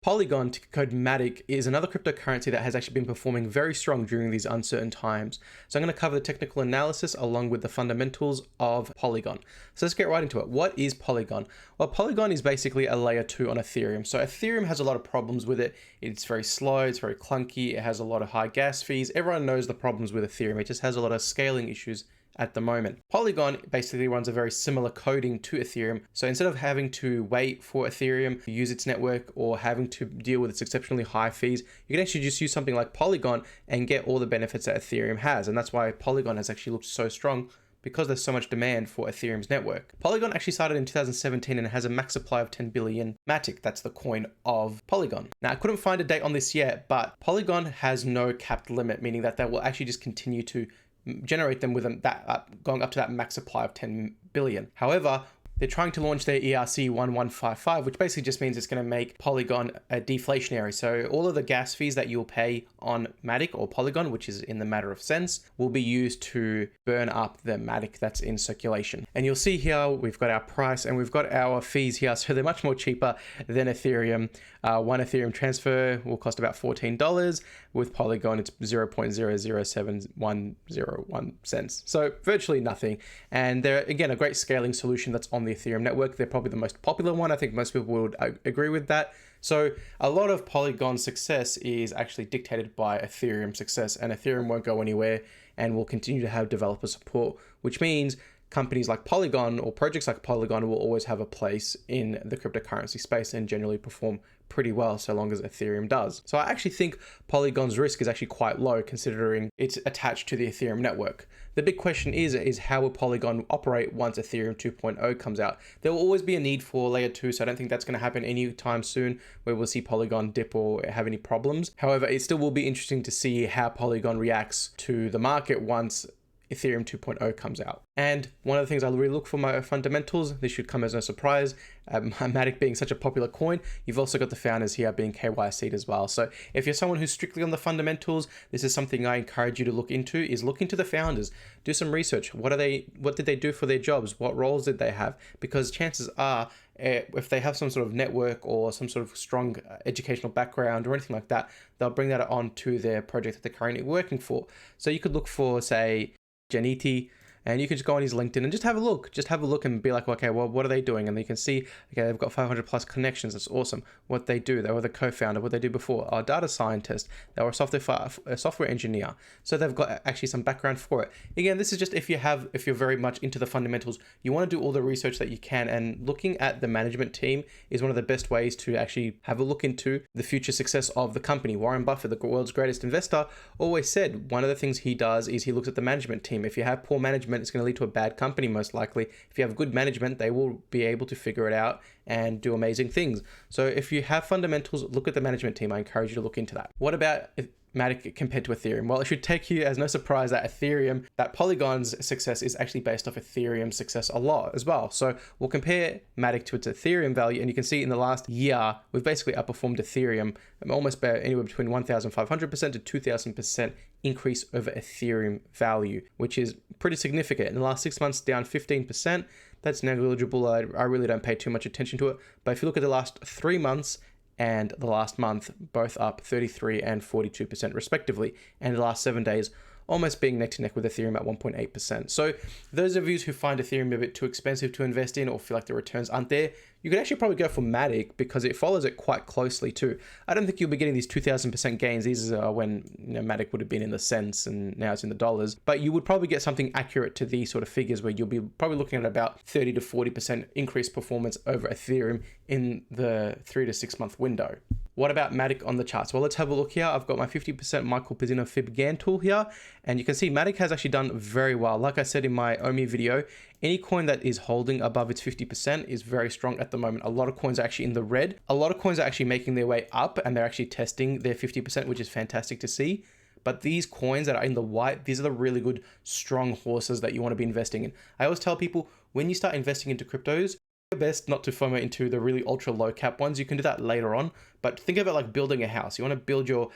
Polygon, ticker code Matic, is another cryptocurrency that has actually been performing very strong during these uncertain times. So I'm going to cover the technical analysis along with the fundamentals of Polygon. So let's get right into it. What is Polygon? Well, Polygon is basically a layer 2 on Ethereum. So Ethereum has a lot of problems with it. It's very slow, it's very clunky, it has a lot of high gas fees. Everyone knows the problems with Ethereum. It just has a lot of scaling issues at the moment. Polygon basically runs a very similar coding to Ethereum. So instead of having to wait for Ethereum to use its network or having to deal with its exceptionally high fees, you can actually just use something like Polygon and get all the benefits that Ethereum has. And that's why Polygon has actually looked so strong, because there's so much demand for Ethereum's network. Polygon actually started in 2017 and it has a max supply of 10 billion Matic. That's the coin of Polygon. Now, I couldn't find a date on this yet, but Polygon has no capped limit, meaning that they will actually just continue to generate them with going up to that max supply of 10 billion. However, they're trying to launch their ERC 1155, which basically just means it's going to make Polygon a deflationary. So all of the gas fees that you'll pay on Matic or Polygon, which is in the matter of cents, will be used to burn up the Matic that's in circulation. And you'll see here, we've got our price and we've got our fees here. So they're much more cheaper than Ethereum. One Ethereum transfer will cost about $14. With Polygon, it's 0.007101 cents. So virtually nothing. And they're, again, a great scaling solution that's on the Ethereum network. They're probably the most popular one. I think most people would agree with that. So a lot of Polygon's success is actually dictated by Ethereum success, and Ethereum won't go anywhere and will continue to have developer support, which means companies like Polygon or projects like Polygon will always have a place in the cryptocurrency space and generally perform pretty well so long as Ethereum does. So I actually think Polygon's risk is actually quite low considering it's attached to the Ethereum network. The big question is how will Polygon operate once Ethereum 2.0 comes out? There will always be a need for layer 2, so I don't think that's going to happen anytime soon where we'll see Polygon dip or have any problems. However, it still will be interesting to see how Polygon reacts to the market once Ethereum 2.0 comes out. And one of the things I really look for my fundamentals, this should come as no surprise, Matic being such a popular coin, you've also got the founders here being KYC'd as well. So if you're someone who's strictly on the fundamentals, this is something I encourage you to look into, is look into the founders, do some research. What did they do for their jobs? What roles did they have? Because chances are, if they have some sort of network or some sort of strong educational background or anything like that, they'll bring that onto their project that they're currently working for. So you could look for, say, Janiti, and you can just go on his LinkedIn and just have a look and be like, okay, well, what are they doing? And you can see, okay, they've got 500 plus connections. That's awesome. What they do, they were the co-founder, what they do before, a data scientist, they were a software engineer. So they've got actually some background for it. Again, this is just if you're very much into the fundamentals, you want to do all the research that you can, and looking at the management team is one of the best ways to actually have a look into the future success of the company. Warren Buffett, the world's greatest investor, always said one of the things he does is he looks at the management team. If you have poor management, it's going to lead to a bad company most likely. If you have good management, they will be able to figure it out and do amazing things. So if you have fundamentals, look at the management team. I encourage you to look into that. What about Matic compared to Ethereum? Well, it should take you as no surprise that Polygon's success is actually based off Ethereum's success a lot as well. So we'll compare Matic to its Ethereum value, and you can see in the last year, we've basically outperformed Ethereum almost by anywhere between 1,500% to 2,000% increase over Ethereum value, which is pretty significant. In the last 6 months, down 15%. That's negligible. I really don't pay too much attention to it. But if you look at the last 3 months, and the last month, both up 33 and 42% respectively, and the last 7 days almost being neck to neck with Ethereum at 1.8%. So those of you who find Ethereum a bit too expensive to invest in or feel like the returns aren't there, you could actually probably go for Matic because it follows it quite closely too. I don't think you'll be getting these 2,000% gains. These are when Matic would have been in the cents and now it's in the dollars. But you would probably get something accurate to these sort of figures where you'll be probably looking at about 30 to 40% increased performance over Ethereum in the 3 to 6 month window. What about Matic on the charts? Well, let's have a look here. I've got my 50% Michael Pizzino Fib Gann tool here, and you can see Matic has actually done very well. Like I said in my OMI video, any coin that is holding above its 50% is very strong at the moment. A lot of coins are actually in the red. A lot of coins are actually making their way up and they're actually testing their 50%, which is fantastic to see. But these coins that are in the white, these are the really good, strong horses that you want to be investing in. I always tell people, when you start investing into cryptos, best not to FOMO into the really ultra low cap ones. You can do that later on, But think of it like building a house. You want to build your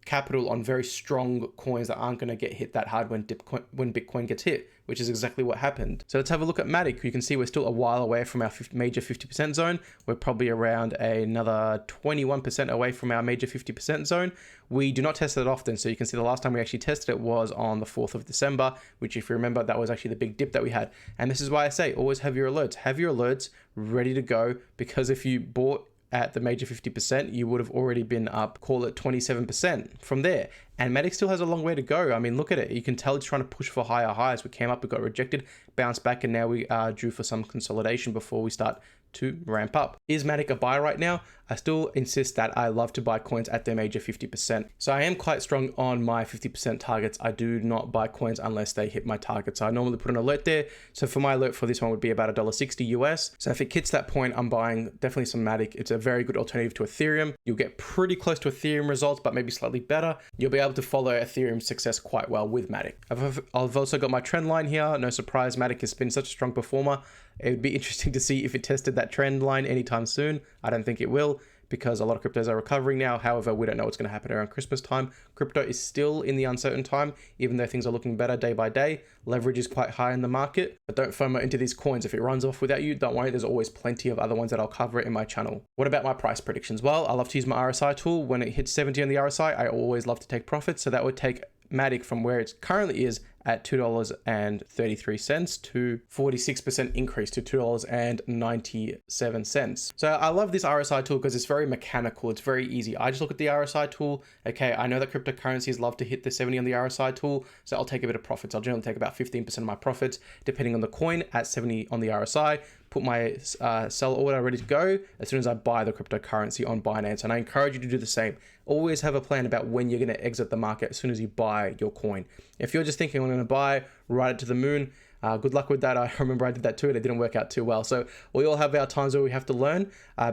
capital on very strong coins that aren't going to get hit that hard when Bitcoin gets hit, which is exactly what happened. So let's have a look at Matic. You can see we're still a while away from our major 50% zone. We're probably around another 21% away from our major 50% zone. We do not test it often, so you can see the last time we actually tested it was on the 4th of December, which if you remember, that was actually the big dip that we had. And this is why I say always have your alerts. Have your alerts ready to go, because if you bought at the major 50%, you would have already been up, call it 27% from there. And Matic still has a long way to go. I mean, look at it. You can tell it's trying to push for higher highs. We came up, we got rejected, bounced back, and now we are due for some consolidation before we start to ramp up. Is Matic a buy right now? I still insist that I love to buy coins at their major 50%. So I am quite strong on my 50% targets. I do not buy coins unless they hit my targets. So I normally put an alert there. So for my alert for this one would be about $1.60 US. So if it hits that point, I'm buying definitely some Matic. It's a very good alternative to Ethereum. You'll get pretty close to Ethereum results, but maybe slightly better. You'll be able to follow Ethereum's success quite well with Matic. I've also got my trend line here. No surprise, Matic has been such a strong performer. It would be interesting to see if it tested that trend line anytime soon. I don't think it will, because a lot of cryptos are recovering now. However, we don't know what's going to happen around Christmas time. Crypto is still in the uncertain time, even though things are looking better day by day. Leverage is quite high in the market, but don't FOMO into these coins. If it runs off without you, don't worry, there's always plenty of other ones that I'll cover in my channel. What about my price predictions? Well, I love to use my RSI tool. When it hits 70 on the RSI, I always love to take profits. So that would take Matic from where it currently is at $2.33 to 46% increase to $2.97. So I love this RSI tool because it's very mechanical. It's very easy. I just look at the RSI tool. Okay, I know that cryptocurrencies love to hit the 70 on the RSI tool, so I'll take a bit of profits. I'll generally take about 15% of my profits, depending on the coin, at 70 on the RSI. Put my sell order ready to go as soon as I buy the cryptocurrency on Binance. And I encourage you to do the same. Always have a plan about when you're going to exit the market as soon as you buy your coin. If you're just thinking, I'm going to buy, ride it to the moon, good luck with that. I remember I did that too, and it didn't work out too well. So we all have our times where we have to learn.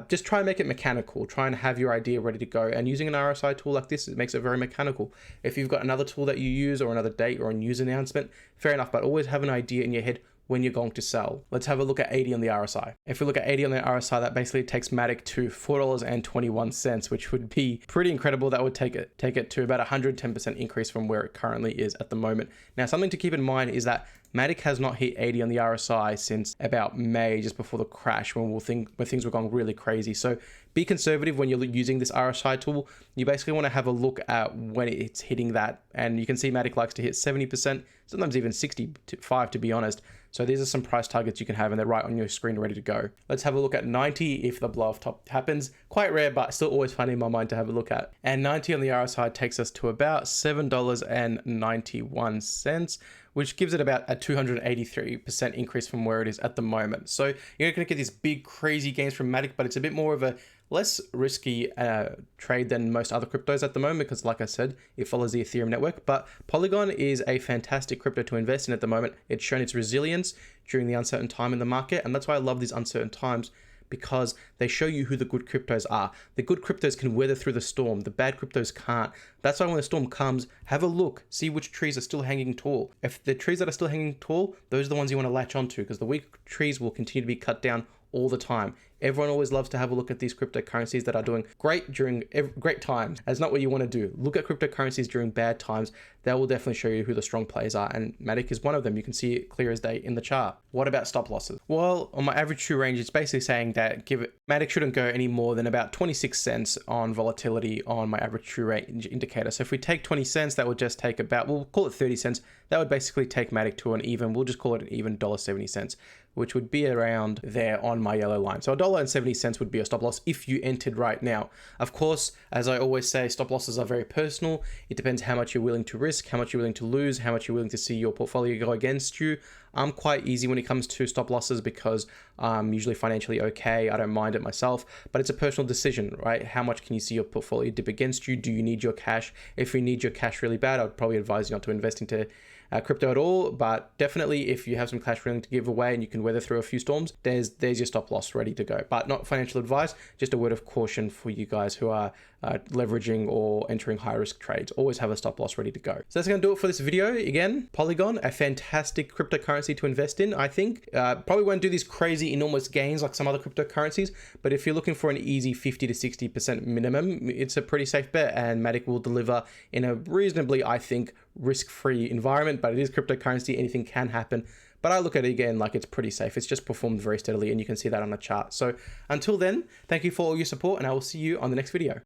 Just try and make it mechanical. Try and have your idea ready to go. And using an RSI tool like this, it makes it very mechanical. If you've got another tool that you use, or another date, or a news announcement, fair enough, but always have an idea in your head when you're going to sell. Let's have a look at 80 on the RSI. If we look at 80 on the RSI, that basically takes Matic to $4.21, which would be pretty incredible. That would take it to about 110% increase from where it currently is at the moment. Now, something to keep in mind is that Matic has not hit 80 on the RSI since about May, just before the crash, when things were going really crazy. So be conservative when you're using this RSI tool. You basically want to have a look at when it's hitting that. And you can see Matic likes to hit 70%, sometimes even 65 to be honest. So these are some price targets you can have, and they're right on your screen ready to go. Let's have a look at 90 if the blow off top happens. Quite rare, but still always funny in my mind to have a look at. And 90 on the RSI takes us to about $7.91, which gives it about a 283% increase from where it is at the moment. So you're not going to get these big crazy gains from Matic, but it's a bit more of a less risky trade than most other cryptos at the moment, because like I said, it follows the Ethereum network. But Polygon is a fantastic crypto to invest in at the moment. It's shown its resilience during the uncertain time in the market, and that's why I love these uncertain times, because they show you who the good cryptos are. The good cryptos can weather through the storm. The bad cryptos can't. That's why when the storm comes, have a look, see which trees are still hanging tall. If the trees that are still hanging tall, those are the ones you want to latch onto, because the weak trees will continue to be cut down all the time. Everyone always loves to have a look at these cryptocurrencies that are doing great during great times. That's not what you want to do. Look at cryptocurrencies during bad times. That will definitely show you who the strong players are, and Matic is one of them. You can see it clear as day in the chart. What about stop losses? Well, on my average true range, it's basically saying that Matic shouldn't go any more than about 26 cents on volatility on my average true range indicator. So if we take 20 cents, that would just take about, we'll call it 30 cents. That would basically take Matic to an even, we'll just call it an even $1.70, which would be around there on my yellow line. So $1.70 would be a stop loss if you entered right now. Of course, as I always say, stop losses are very personal. It depends how much you're willing to risk, how much you're willing to lose, how much you're willing to see your portfolio go against you. I'm quite easy when it comes to stop losses because I'm usually financially okay. I don't mind it myself, but it's a personal decision, right? How much can you see your portfolio dip against you? Do you need your cash? If you need your cash really bad, I'd probably advise you not to invest into crypto at all, but definitely if you have some cash willing to give away and you can weather through a few storms, there's your stop loss ready to go. But not financial advice, just a word of caution for you guys who are leveraging or entering high risk trades. Always have a stop loss ready to go. So that's going to do it for this video. Again, Polygon, a fantastic cryptocurrency to invest in, I think. Probably won't do these crazy enormous gains like some other cryptocurrencies, but if you're looking for an easy 50 to 60% minimum, it's a pretty safe bet, and Matic will deliver in a reasonably, I think, risk-free environment. But it is cryptocurrency, anything can happen. But I look at it again like it's pretty safe. It's just performed very steadily, and you can see that on the chart. So until then, thank you for all your support, and I will see you on the next video.